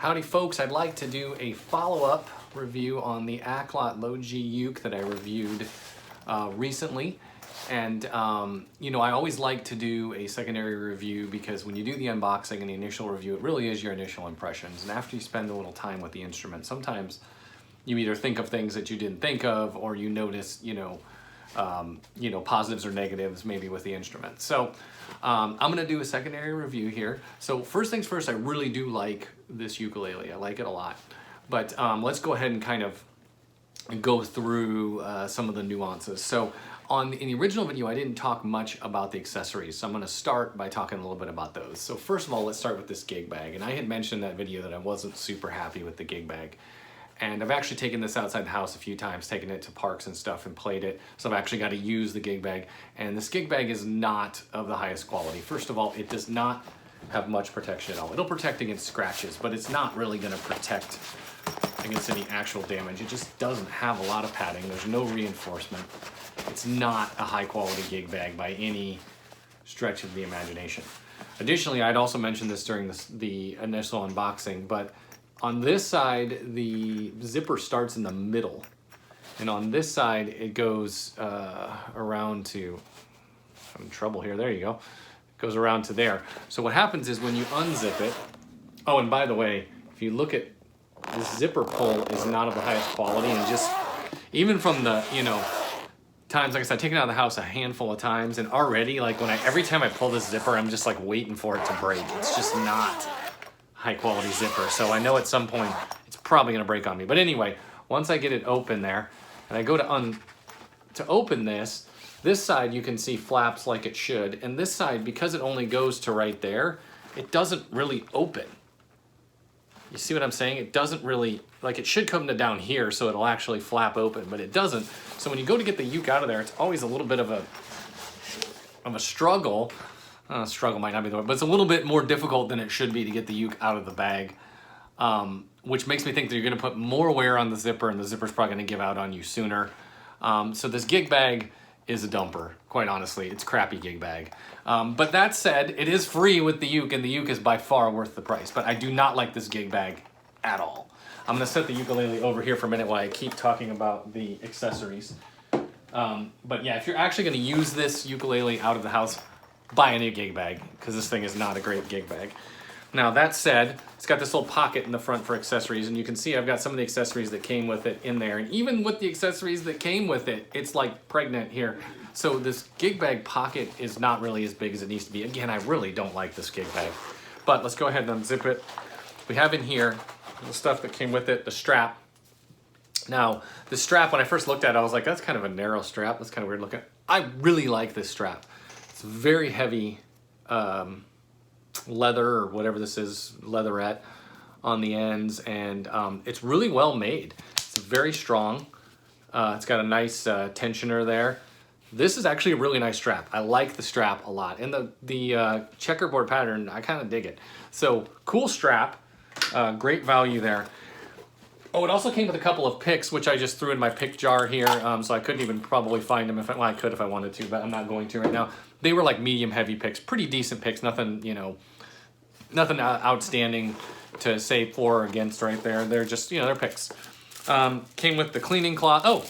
Howdy folks, I'd like to do a follow-up review on the Aklot Low-G uke that I reviewed recently. And you know, I always like to do a secondary review because when you do the unboxing and the initial review, it really is your initial impressions. And after you spend a little time with the instrument, sometimes you either think of things that you didn't think of, or you notice, positives or negatives maybe with the instrument. So I'm gonna do a secondary review here. So first things first, I really do like this ukulele. I like it a lot. But let's go ahead and kind of go through some of the nuances. So in the original video, I didn't talk much about the accessories. So I'm gonna start by talking a little bit about those. So first of all, let's start with this gig bag. And I had mentioned in that video that I wasn't super happy with the gig bag. And I've actually taken this outside the house a few times, taken it to parks and stuff and played it. So I've actually got to use the gig bag. And this gig bag is not of the highest quality. First of all, it does not have much protection at all. It'll protect against scratches, but it's not really gonna protect against any actual damage. It just doesn't have a lot of padding. There's no reinforcement. It's not a high quality gig bag by any stretch of the imagination. Additionally, I'd also mentioned this during the initial unboxing, but on this side, the zipper starts in the middle. And on this side, it goes around to, I'm in trouble here, there you go. It goes around to there. So what happens is when you unzip it, oh, and by the way, if you look at this zipper pull is not of the highest quality, and just, even from the, times, like I said, I've taken it out of the house a handful of times, and already, like every time I pull this zipper, I'm just like waiting for it to break. It's just not high quality zipper. So I know at some point it's probably gonna break on me. But anyway, once I get it open there, and I go to open this side you can see flaps like it should, and this side, because it only goes to right there, it doesn't really open. You see what I'm saying? It doesn't really, like it should come to down here so it'll actually flap open, but it doesn't. So when you go to get the uke out of there, it's always a little bit of a struggle. Struggle might not be the word, but it's a little bit more difficult than it should be to get the uke out of the bag, which makes me think that you're gonna put more wear on the zipper, and the zipper's probably gonna give out on you sooner. So this gig bag is a dumper, quite honestly. It's a crappy gig bag. But that said, it is free with the uke, and the uke is by far worth the price. But I do not like this gig bag at all. I'm gonna set the ukulele over here for a minute while I keep talking about the accessories. But yeah, if you're actually gonna use this ukulele out of the house, buy a new gig bag, because this thing is not a great gig bag. Now that said, it's got this little pocket in the front for accessories, and you can see I've got some of the accessories that came with it in there. And even with the accessories that came with it, it's like pregnant here. So this gig bag pocket is not really as big as it needs to be. Again, I really don't like this gig bag. But let's go ahead and unzip it. We have in here the stuff that came with it, the strap. Now, the strap, when I first looked at it, I was like, that's kind of a narrow strap. That's kind of weird looking. I really like this strap. It's very heavy leather, or whatever this is, leatherette on the ends, and it's really well made. It's very strong. It's got a nice tensioner there. This is actually a really nice strap. I like the strap a lot, and the checkerboard pattern, I kind of dig it. So cool strap, great value there. Oh, it also came with a couple of picks, which I just threw in my pick jar here, so I couldn't even probably find them. Well, I could if I wanted to, but I'm not going to right now. They were like medium heavy picks, pretty decent picks, nothing, nothing outstanding to say for or against right there. They're just, they're picks. Came with the cleaning cloth. Oh,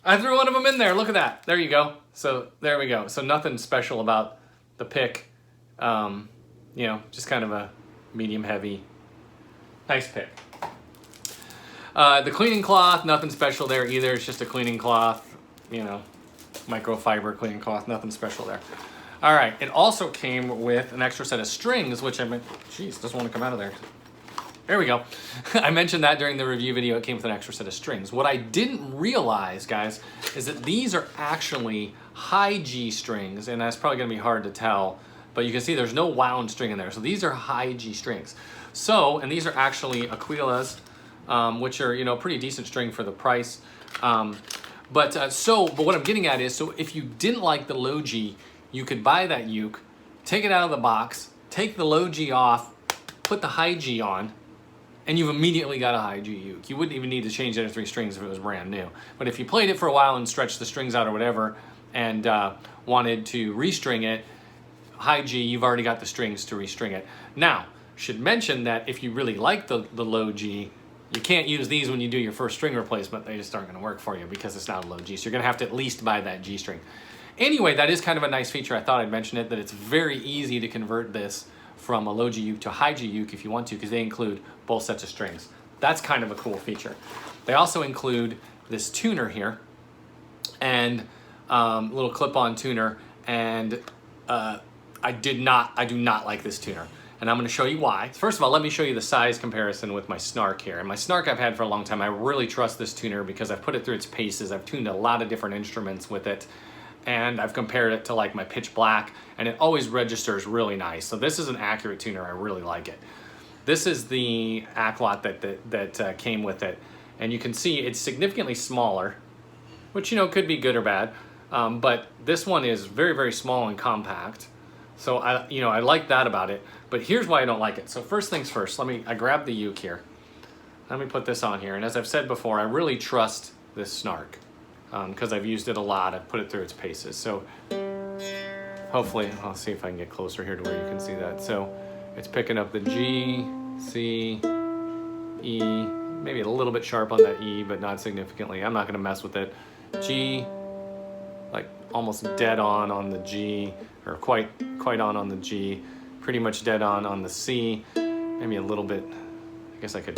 I threw one of them in there. Look at that. There you go. So there we go. So nothing special about the pick. Just kind of a medium heavy, nice pick. The cleaning cloth, nothing special there either. It's just a cleaning cloth, microfiber cleaning cloth, nothing special there. All right, it also came with an extra set of strings, which I meant, geez, doesn't want to come out of there. There we go. I mentioned that during the review video, it came with an extra set of strings. What I didn't realize, guys, is that these are actually high G strings, and that's probably gonna be hard to tell, but you can see there's no wound string in there. So these are high G strings. So, and these are actually Aquilas, which are, pretty decent string for the price. But what I'm getting at is, so if you didn't like the low G, you could buy that uke, take it out of the box, take the low G off, put the high G on, and you've immediately got a high G uke. You wouldn't even need to change the other three strings if it was brand new. But if you played it for a while and stretched the strings out or whatever, and wanted to restring it, high G, you've already got the strings to restring it. Now, should mention that if you really like the low G, you can't use these when you do your first string replacement. They just aren't going to work for you because it's not a low G. So you're going to have to at least buy that G string. Anyway, that is kind of a nice feature. I thought I'd mention it, that it's very easy to convert this from a low G uke to a high G uke if you want to, because they include both sets of strings. That's kind of a cool feature. They also include this tuner here, and little clip-on tuner, and I do not like this tuner. And I'm going to show you why. First of all, let me show you the size comparison with my Snark here. And my Snark I've had for a long time. I really trust this tuner because I've put it through its paces. I've tuned a lot of different instruments with it. And I've compared it to like my Pitch Black, and it always registers really nice. So this is an accurate tuner. I really like it. This is the Aklot that came with it. And you can see it's significantly smaller, which, you know, could be good or bad. But this one is very, very small and compact. So I like that about it, but here's why I don't like it. So first things first, I grab the uke here. Let me put this on here. And as I've said before, I really trust this Snark because I've used it a lot. I've put it through its paces. So hopefully, I'll see if I can get closer here to where you can see that. So it's picking up the G, C, E, maybe a little bit sharp on that E, but not significantly. I'm not gonna mess with it. G, like almost dead on the G, or quite on the G, pretty much dead on the C, maybe a little bit, I guess I could.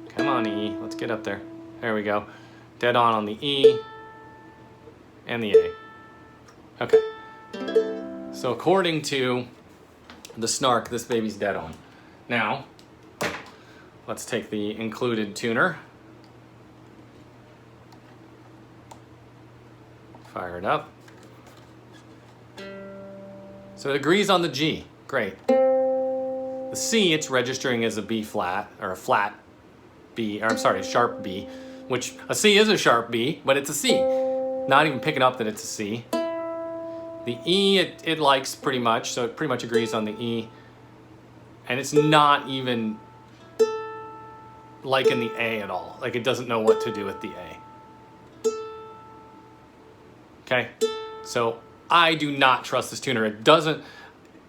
Come on, E, let's get up there. There we go. Dead on the E and the A. Okay. So according to the Snark, this baby's dead on. Now, let's take the included tuner. Fire it up. So it agrees on the G, great. The C, it's registering as a B flat, or a flat B, or I'm sorry, a sharp B, which a C is a sharp B, but it's a C. Not even picking up that it's a C. The E, it likes pretty much, so it pretty much agrees on the E. And it's not even liking the A at all. Like, it doesn't know what to do with the A. Okay, so I do not trust this tuner. It doesn't,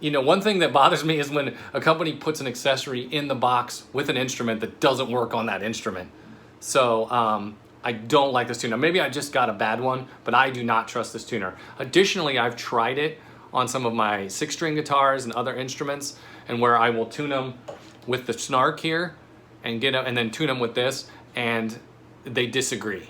you know, one thing that bothers me is when a company puts an accessory in the box with an instrument that doesn't work on that instrument. So I don't like this tuner. Maybe I just got a bad one, but I do not trust this tuner. Additionally, I've tried it on some of my 6-string guitars and other instruments, and where I will tune them with the Snark here and then tune them with this, and they disagree.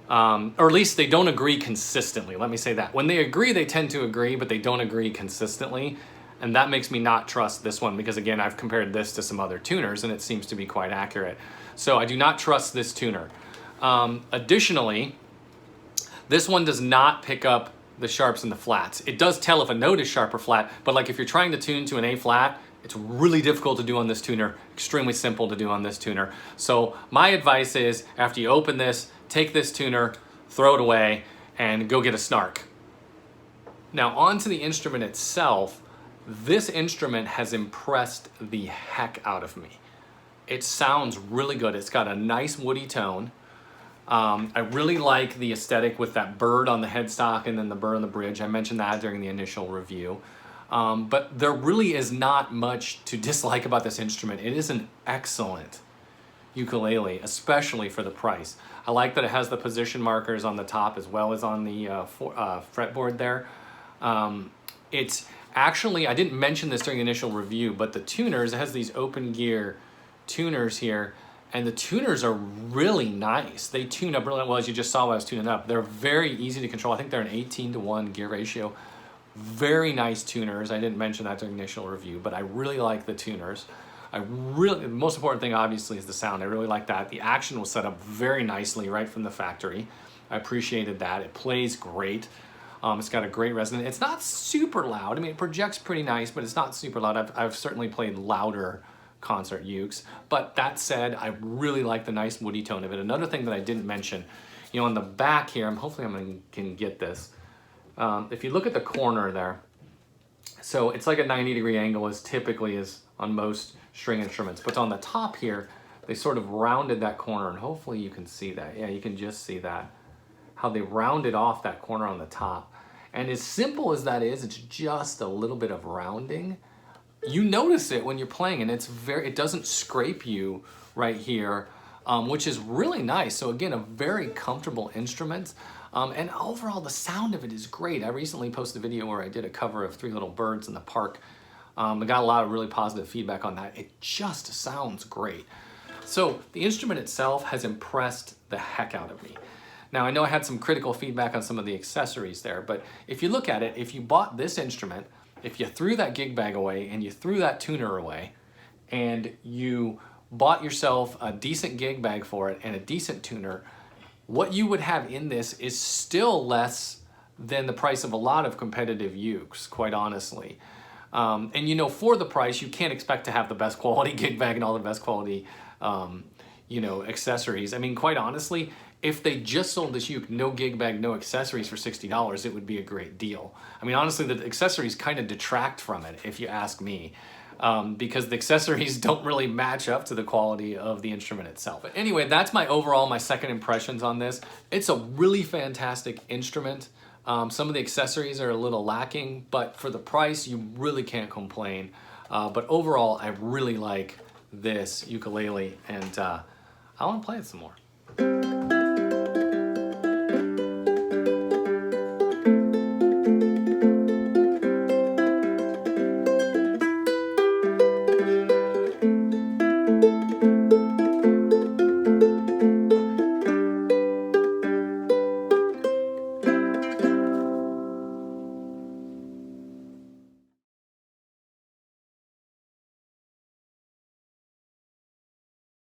Or at least they don't agree consistently. Let me say that. When they agree, they tend to agree, but they don't agree consistently. And that makes me not trust this one because, again, I've compared this to some other tuners and it seems to be quite accurate. So I do not trust this tuner. Additionally, this one does not pick up the sharps and the flats. It does tell if a note is sharp or flat, but like if you're trying to tune to an A flat, it's really difficult to do on this tuner, extremely simple to do on this tuner. So my advice is, after you open this, take this tuner, throw it away, and go get a Snark. Now onto the instrument itself. This instrument has impressed the heck out of me. It sounds really good. It's got a nice woody tone. I really like the aesthetic with that bird on the headstock and then the bird on the bridge. I mentioned that during the initial review. But there really is not much to dislike about this instrument. It is an excellent ukulele, especially for the price. I like that it has the position markers on the top as well as on the fretboard there. It's actually, I didn't mention this during the initial review, but the tuners, it has these open gear tuners here, and the tuners are really nice. They tune up really well, as you just saw when I was tuning up. They're very easy to control. I think they're an 18:1 gear ratio. Very nice tuners. I didn't mention that during the initial review, but I really like the tuners. The most important thing obviously is the sound. I really like that. The action was set up very nicely right from the factory. I appreciated that. It plays great. It's got a great resonance. It's not super loud. I mean, it projects pretty nice, but it's not super loud. I've certainly played louder concert ukes. But that said, I really like the nice woody tone of it. Another thing that I didn't mention, you know, on the back here, hopefully I can get this. If you look at the corner there, so it's like a 90-degree angle as typically is on most string instruments, but on the top here, they sort of rounded that corner, and hopefully you can see that. Yeah, you can just see that, how they rounded off that corner on the top. And as simple as that is, it's just a little bit of rounding. You notice it when you're playing, and it doesn't scrape you right here, which is really nice. So again, a very comfortable instrument. And overall, the sound of it is great. I recently posted a video where I did a cover of Three Little Birds in the Park. I got a lot of really positive feedback on that. It just sounds great. So the instrument itself has impressed the heck out of me. Now, I know I had some critical feedback on some of the accessories there, but if you look at it, if you bought this instrument, if you threw that gig bag away and you threw that tuner away and you bought yourself a decent gig bag for it and a decent tuner, what you would have in this is still less than the price of a lot of competitive ukes, quite honestly. And you know, for the price, you can't expect to have the best quality gig bag and all the best quality, you know, accessories. I mean, quite honestly, if they just sold this uke, no gig bag, no accessories for $60, it would be a great deal. I mean, honestly, the accessories kind of detract from it, if you ask me, because the accessories don't really match up to the quality of the instrument itself. But anyway, that's my second impressions on this. It's a really fantastic instrument. Some of the accessories are a little lacking, but for the price, you really can't complain. But overall, I really like this ukulele, and I want to play it some more.